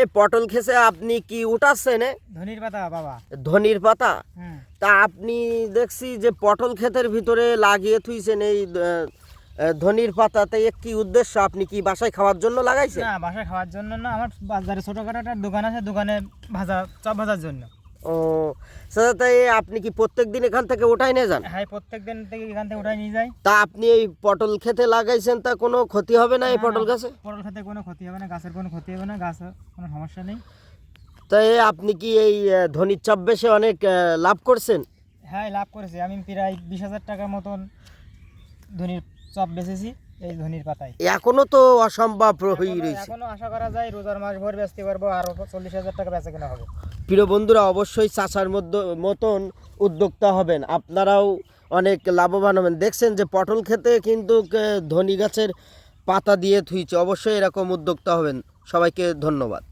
এই পটল খেসে আপনি কি উঠাচ্ছেন? ধনির পাতা বাবা। ধনির পাতা? হুম। তা আপনি দেখছি যে পটল ক্ষেতের ভিতরে লাগিয়ে থুইছেন এই ধনির পাতাতে কি উদ্দেশ্য? আপনি কি বাসায় খাওয়ার জন্য লাগাইছেন? না, বাসায় খাওয়ার জন্য না, আমার বাজারে ছোটখাটো একটা দোকান আছে, দোকানে ভাজা চপ ভাজার জন্য। ও স্যার, তাই আপনি কি প্রত্যেক দিন এখান থেকে উঠাই নিয়ে যান? হ্যাঁ, প্রত্যেক দিন থেকে এখান থেকে উঠাই নিয়ে যাই। তা আপনি এই পটল খেতে লাগাইছেন, তা কোনো ক্ষতি হবে না এই পটল গাছে? পটল খেতে কোনো ক্ষতি হবে না, গাছের কোনো ক্ষতি হবে না, গাছ কোনো সমস্যা নেই। তাই আপনি কি এই ধনির চপ বেশি অনেক লাভ করছেন? হ্যাঁ, লাভ করেছি। আমি প্রায় 20,000 টাকার মতন ধনির চপ বেচেছি এই ধনির পাতায়। এখনো তো অসম্ভব হয়ে রয়েছে। এখনো আশা করা যায় রোজার মাস ভর বেচতে পারবো, আরো 40,000 টাকা বেচা কেনা হবে। প্রিয় বন্ধুরা, অবশ্যই চাষার মতন উদ্যোক্তা হবেন, আপনারাও অনেক লাভবান হবেন। দেখছেন যে পটল খেতে কিন্তু ধনি গাছের পাতা দিয়ে থুইছে, অবশ্যই এরকম উদ্যোক্তা হবেন। সবাইকে ধন্যবাদ।